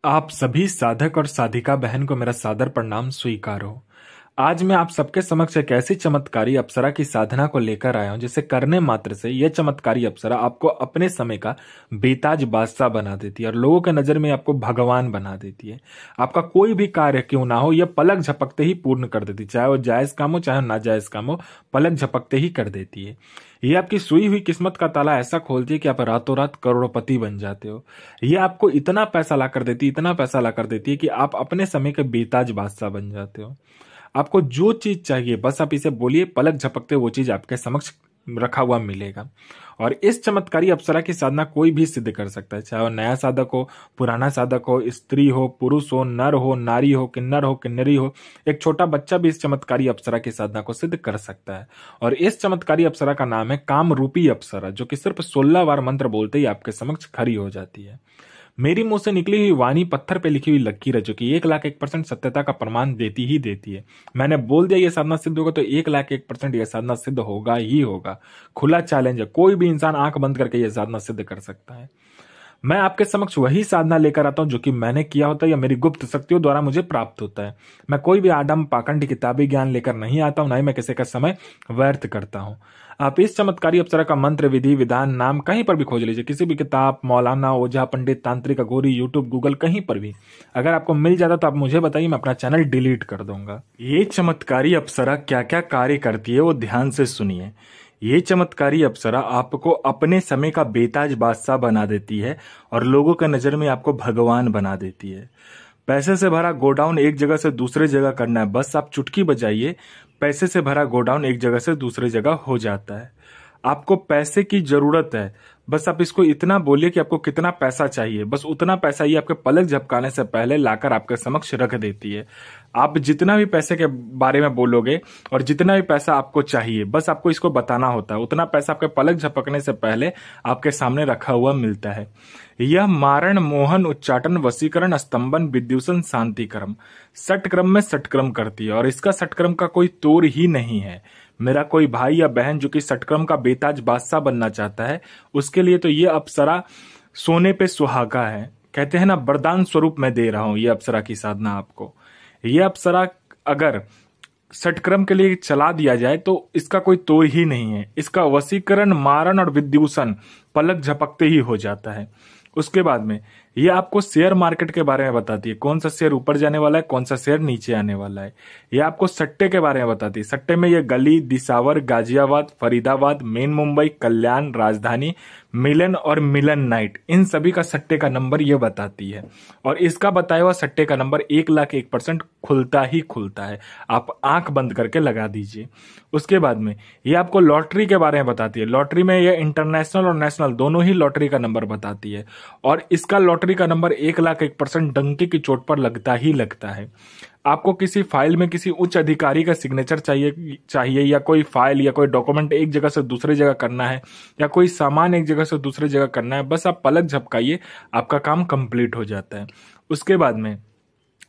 आप सभी साधक और साधिका बहन को मेरा सादर प्रणाम स्वीकार हो। आज मैं आप सबके समक्ष एक ऐसी चमत्कारी अप्सरा की साधना को लेकर आया हूं जिसे करने मात्र से यह चमत्कारी अप्सरा आपको अपने समय का बेताज बादशाह बना देती है और लोगों के नजर में आपको भगवान बना देती है। आपका कोई भी कार्य क्यों ना हो, यह पलक झपकते ही पूर्ण कर देती है। चाहे वो जायज काम हो चाहे नाजायज काम हो, पलक झपकते ही कर देती है। ये आपकी सोई हुई किस्मत का ताला ऐसा खोलती है कि आप रातों रात करोड़पति बन जाते हो। ये आपको इतना पैसा ला कर देती है, इतना पैसा ला कर देती है कि आप अपने समय के बेताज बादशाह बन जाते हो। आपको जो चीज चाहिए बस आप इसे बोलिए, पलक झपकते वो चीज आपके समक्ष रखा हुआ मिलेगा। और इस चमत्कारी अप्सरा की साधना कोई भी सिद्ध कर सकता है, चाहे वो नया साधक हो, पुराना साधक हो, स्त्री हो, पुरुष हो, नर हो, नारी हो, किन्नर हो, किन्नरी हो। एक छोटा बच्चा भी इस चमत्कारी अप्सरा की साधना को सिद्ध कर सकता है। और इस चमत्कारी अप्सरा का नाम है काम रूपी अप्सरा, जो कि सिर्फ 16 बार मंत्र बोलते ही आपके समक्ष खड़ी हो जाती है। मेरी मुंह से निकली हुई वाणी पत्थर पे लिखी हुई लकीर है, जो कि 1,01% सत्यता का प्रमाण देती ही देती है। मैंने बोल दिया ये साधना सिद्ध होगा तो 1,01% यह साधना सिद्ध होगा ही होगा। खुला चैलेंज है, कोई भी इंसान आंख बंद करके यह साधना सिद्ध कर सकता है। मैं आपके समक्ष वही साधना लेकर आता हूं जो कि मैंने किया होता है या मेरी गुप्त शक्तियों द्वारा मुझे प्राप्त होता है। मैं कोई भी आडम पाखंडी किताबी ज्ञान लेकर नहीं आता हूं, ना ही मैं किसी का समय व्यर्थ करता हूं। आप इस चमत्कारी अप्सरा का मंत्र, विधि, विधान, नाम कहीं पर भी खोज लीजिए, किसी भी किताब, मौलाना, ओझा, पंडित, तांत्रिक, अघोरी, यूट्यूब, गूगल, कहीं पर भी अगर आपको मिल जाता तो आप मुझे बताइए, मैं अपना चैनल डिलीट कर दूंगा। ये चमत्कारी अप्सरा क्या क्या कार्य करती है वो ध्यान से सुनिए। ये चमत्कारी अप्सरा आपको अपने समय का बेताज बादशाह बना देती है और लोगों के नजर में आपको भगवान बना देती है। पैसे से भरा गोडाउन एक जगह से दूसरे जगह करना है, बस आप चुटकी बजाइए, पैसे से भरा गोडाउन एक जगह से दूसरे जगह हो जाता है। आपको पैसे की जरूरत है, बस आप इसको इतना बोलिए कि आपको कितना पैसा चाहिए, बस उतना पैसा ये आपके पलक झपकाने से पहले लाकर आपके समक्ष रख देती है। आप जितना भी पैसे के बारे में बोलोगे और जितना भी पैसा आपको चाहिए, बस आपको इसको बताना होता है, उतना पैसा आपके पलक झपकने से पहले आपके सामने रखा हुआ मिलता है। यह मारण, मोहन, उच्चाटन, वशीकरण, स्तंभन, विद्युषण, शांतिक्रम, षटक्रम में षटक्रम करती है और इसका षटक्रम का कोई तोड़ ही नहीं है। मेरा कोई भाई या बहन जो कि षटक्रम का बेताज बादशाह बनना चाहता है, उसके लिए तो ये अप्सरा सोने पे सुहागा है। कहते हैं ना, वरदान स्वरूप मैं दे रहा हूं ये अप्सरा की साधना आपको। ये अप्सरा अगर षटक्रम के लिए चला दिया जाए तो इसका कोई तोड़ ही नहीं है। इसका वशीकरण, मारण और विद्युषण पलक झपकते ही हो जाता है। उसके बाद में ये आपको शेयर मार्केट के बारे में बताती है, कौन सा शेयर ऊपर जाने वाला है, कौन सा शेयर नीचे आने वाला है। ये आपको सट्टे के बारे में बताती है, सट्टे में ये गली, दिसावर, गाजियाबाद, फरीदाबाद, मेन मुंबई, कल्याण, राजधानी, मिलन और मिलन नाइट, इन सभी का सट्टे का नंबर ये बताती है। और इसका बताया हुआ सट्टे का नंबर 1,01% खुलता ही खुलता है। आप आंख बंद करके लगा दीजिए। उसके बाद में ये आपको लॉटरी के बारे में बताती है। लॉटरी में ये इंटरनेशनल और नेशनल दोनों ही लॉटरी का नंबर बताती है और इसका लॉटरी का नंबर 1,01% डंके की चोट पर लगता ही लगता है। आपको किसी फाइल में किसी उच्च अधिकारी का सिग्नेचर चाहिए या कोई फाइल या कोई डॉक्यूमेंट एक जगह से दूसरी जगह करना है या कोई सामान एक जगह से दूसरी जगह करना है, बस आप पलक झपकाइए, आपका काम कंप्लीट हो जाता है। उसके बाद में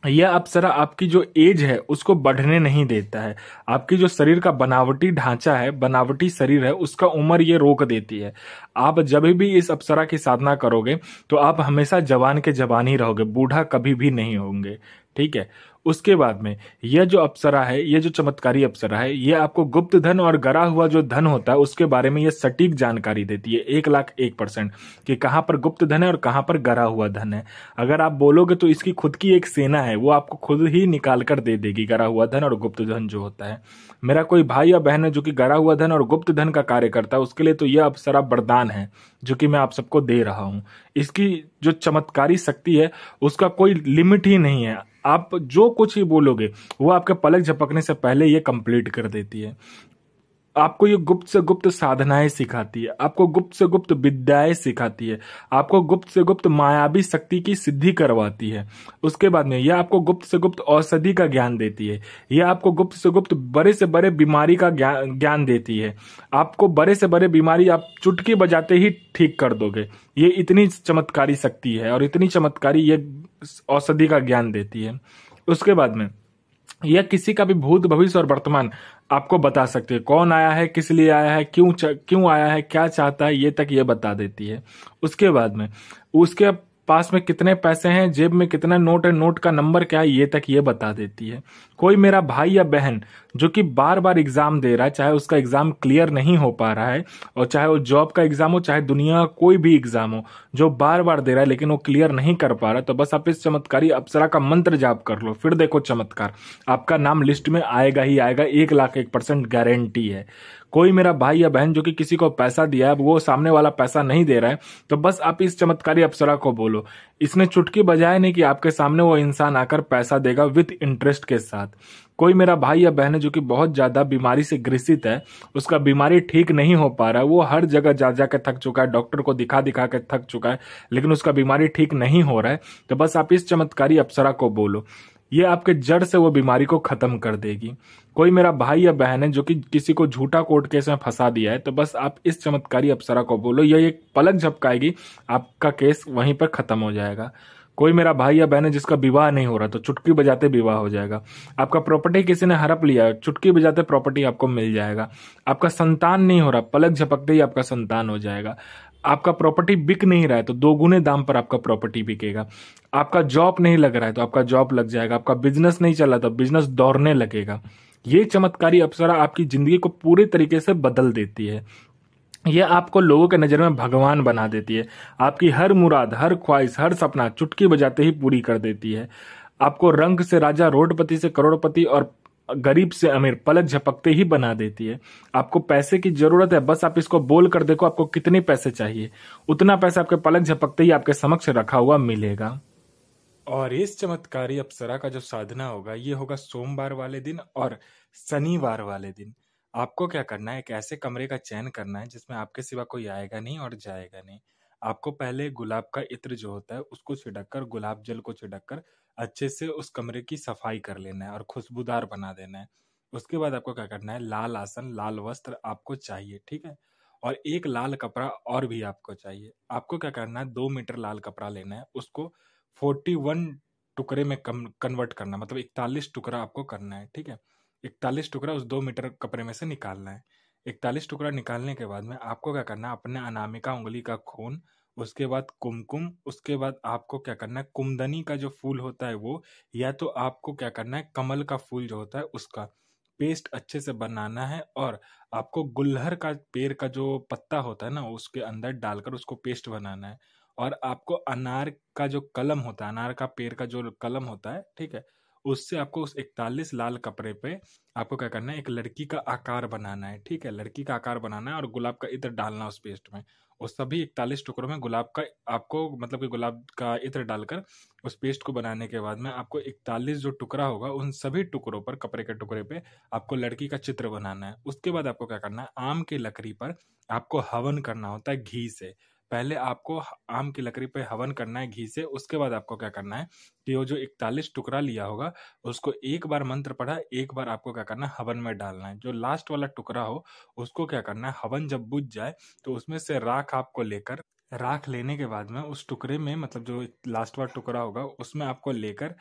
यह अप्सरा आपकी जो एज है उसको बढ़ने नहीं देता है। आपकी जो शरीर का बनावटी ढांचा है, बनावटी शरीर है, उसका उम्र ये रोक देती है। आप जब भी इस अप्सरा की साधना करोगे तो आप हमेशा जवान के जवान ही रहोगे, बूढ़ा कभी भी नहीं होंगे। ठीक है। उसके बाद में यह जो अप्सरा है, ये जो चमत्कारी अप्सरा है, ये आपको गुप्त धन और गरा हुआ जो धन होता है उसके बारे में ये सटीक जानकारी देती है 1,01% कि कहां पर गुप्त धन है और कहां पर गरा हुआ धन है। अगर आप बोलोगे तो इसकी खुद की एक सेना है, वो आपको खुद ही निकाल कर दे देगी गरा हुआ धन और गुप्त धन जो होता है। मेरा कोई भाई या बहन है जो कि गरा हुआ धन और गुप्त धन का कार्य करता है, उसके लिए तो यह अप्सरा वरदान है जो कि मैं आप सबको दे रहा हूं। इसकी जो चमत्कारी शक्ति है उसका कोई लिमिट ही नहीं है। आप जो कुछ ही बोलोगे वो आपके पलक झपकने से पहले ये कंप्लीट कर देती है। आपको ये गुप्त से गुप्त साधनाएं सिखाती है, आपको गुप्त से गुप्त विद्याएं सिखाती है, आपको गुप्त से गुप्त मायावी शक्ति की सिद्धि करवाती है। उसके बाद में यह आपको गुप्त से गुप्त औषधि का ज्ञान देती है। यह आपको गुप्त से गुप्त बड़े से बड़े बीमारी का ज्ञान देती है। आपको बड़े से बड़े बीमारी आप चुटकी बजाते ही ठीक कर दोगे। ये इतनी चमत्कारी शक्ति है और इतनी चमत्कारी ये औषधि का ज्ञान देती है। उसके बाद में यह किसी का भी भूत, भविष्य और वर्तमान आपको बता सकती है। कौन आया है, किस लिए आया है, क्यों आया है, क्या चाहता है, ये तक ये बता देती है। उसके बाद में उसके पास में कितने पैसे हैं, जेब में कितना नोट है, नोट का नंबर क्या है, ये तक ये बता देती है। कोई मेरा भाई या बहन जो कि बार बार एग्जाम दे रहा है, चाहे उसका एग्जाम क्लियर नहीं हो पा रहा है, और चाहे वो जॉब का एग्जाम हो, चाहे दुनिया का कोई भी एग्जाम हो, जो बार बार दे रहा है लेकिन वो क्लियर नहीं कर पा रहा, तो बस आप इस चमत्कारी अप्सरा का मंत्र जाप कर लो, फिर देखो चमत्कार, आपका नाम लिस्ट में आएगा ही आएगा, 1,01% गारंटी है। कोई मेरा भाई या बहन जो कि किसी को पैसा दिया है, वो सामने वाला पैसा नहीं दे रहा है, तो बस आप इस चमत्कारी अप्सरा को बोलो, इसने चुटकी बजाए नहीं कि आपके सामने वो इंसान आकर पैसा देगा विद इंटरेस्ट के साथ। कोई मेरा भाई या बहन है जो कि बहुत ज्यादा बीमारी से ग्रसित है, उसका बीमारी ठीक नहीं हो पा रहा है, वो हर जगह जा जा के थक चुका है, डॉक्टर को दिखा दिखा के थक चुका है, लेकिन उसका बीमारी ठीक नहीं हो रहा है, तो बस आप इस चमत्कारी अप्सरा को बोलो, ये आपके जड़ से वो बीमारी को खत्म कर देगी। कोई मेरा भाई या बहन है जो कि किसी को झूठा कोर्ट केस में फंसा दिया है, तो बस आप इस चमत्कारी अप्सरा को बोलो, यह एक पलक झपकाएगी, आपका केस वहीं पर खत्म हो जाएगा। कोई मेरा भाई या बहन है जिसका विवाह नहीं हो रहा, तो चुटकी बजाते विवाह हो जाएगा। आपका प्रॉपर्टी किसी ने हड़प लिया, चुटकी बजाते प्रॉपर्टी आपको मिल जाएगा। आपका संतान नहीं हो रहा, पलक झपकते ही आपका संतान हो जाएगा। आपका प्रॉपर्टी बिक नहीं रहा है, तो 2 गुने दाम पर आपका प्रॉपर्टी बिकेगा। आपका जॉब नहीं लग रहा है, तो आपका जॉब लग जाएगा। आपका बिजनेस नहीं चल रहा, तो बिजनेस दौड़ने लगेगा। ये चमत्कारी अप्सरा आपकी जिंदगी को पूरी तरीके से बदल देती है। यह आपको लोगों के नजर में भगवान बना देती है। आपकी हर मुराद, हर ख्वाहिश, हर सपना चुटकी बजाते ही पूरी कर देती है। आपको रंग से राजा, रोडपति से करोड़पति और गरीब से अमीर पलक झपकते ही बना देती है। आपको पैसे की जरूरत है, बस आप इसको बोल कर देखो आपको कितने पैसे चाहिए, उतना पैसा आपके पलक झपकते ही आपके समक्ष रखा हुआ मिलेगा। और इस चमत्कारी अप्सरा का जो साधना होगा, ये होगा सोमवार वाले दिन और शनिवार वाले दिन। आपको क्या करना है, एक ऐसे कमरे का चयन करना है जिसमें आपके सिवा कोई आएगा नहीं और जाएगा नहीं। आपको पहले गुलाब का इत्र जो होता है उसको छिड़क कर, गुलाब जल को छिड़क कर अच्छे से उस कमरे की सफाई कर लेना है और खुशबूदार बना देना है। उसके बाद आपको क्या करना है, लाल आसन, लाल वस्त्र आपको चाहिए, ठीक है, और एक लाल कपड़ा और भी आपको चाहिए। आपको क्या करना है, 2 मीटर लाल कपड़ा लेना है, उसको 41 टुकड़े में कन्वर्ट करना, मतलब 41 टुकड़ा आपको करना है, ठीक है। 41 टुकड़ा उस 2 मीटर कपड़े में से निकालना है। 41 टुकड़ा निकालने के बाद में आपको क्या करना है, अपने अनामिका उंगली का खून, उसके बाद कुमकुम, उसके बाद आपको क्या करना है, कुमदनी का जो फूल होता है वो, या तो आपको क्या करना है, कमल का फूल जो होता है उसका पेस्ट अच्छे से बनाना है, और आपको गुलहर का पेड़ का जो पत्ता होता है ना, उसके अंदर डालकर उसको पेस्ट बनाना है। और आपको अनार का जो कलम होता है, अनार का पेड़ का जो कलम होता है, ठीक है, उससे आपको उस 41 लाल कपड़े पे आपको क्या करना है, एक लड़की का आकार बनाना है, ठीक है, लड़की का आकार बनाना है, और गुलाब का इत्र डालना उस पेस्ट में। उस सभी 41 टुकड़ों में गुलाब का आपको, मतलब कि गुलाब का इत्र डालकर उस पेस्ट को बनाने के बाद में आपको 41 जो टुकड़ा होगा, उन सभी टुकड़ों पर, कपड़े के टुकड़े पे आपको लड़की का चित्र बनाना है। उसके बाद आपको क्या करना है, आम की लकड़ी पर आपको हवन करना होता है घी से। पहले आपको आम की लकड़ी पे हवन करना है घी से। उसके बाद आपको क्या करना है कि वो जो 41 टुकड़ा लिया होगा उसको एक बार मंत्र पढ़ा, एक बार आपको क्या करना है, हवन में डालना है। जो लास्ट वाला टुकड़ा हो उसको क्या करना है, हवन जब बुझ जाए तो उसमें से राख आपको लेकर, राख लेने के बाद में उस टुकड़े में, मतलब जो लास्ट वाला टुकड़ा होगा उसमें आपको लेकर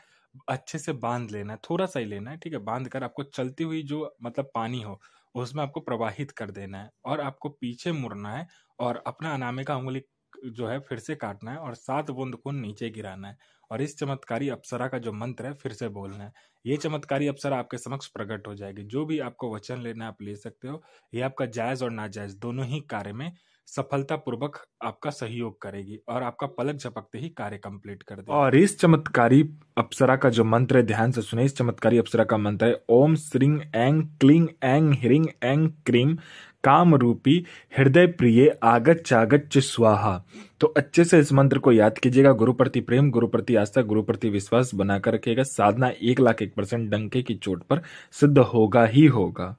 अच्छे से बांध लेना है, थोड़ा सा ही लेना है, ठीक है। बांध कर आपको चलती हुई जो मतलब पानी हो उसमें आपको प्रवाहित कर देना है, और आपको पीछे मुड़ना है और अपना अनामिका उंगली जो है फिर से काटना है और 7 बूंद खून नीचे गिराना है, और इस चमत्कारी अप्सरा का जो मंत्र है फिर से बोलना है। ये चमत्कारी अप्सरा आपके समक्ष प्रकट हो जाएगी। जो भी आपको वचन लेना है आप ले सकते हो। ये आपका जायज और नाजायज दोनों ही कार्य में सफलतापूर्वक आपका सहयोग करेगी और आपका पलक झपकते ही कार्य कंप्लीट कर देगी। और इस चमत्कारी अप्सरा का जो मंत्र है, ध्यान से सुने, इस चमत्कारी अप्सरा का मंत्र है ओम श्रीं ऐं क्लीं ऐं ह्रीं ऐं क्रीं काम रूपी हृदय प्रिय आगच चागच स्वाहा। तो अच्छे से इस मंत्र को याद कीजिएगा। गुरु प्रति प्रेम, गुरु प्रति आस्था, गुरु प्रति विश्वास बनाकर रखिएगा। साधना 1,01% डंके की चोट पर सिद्ध होगा ही होगा।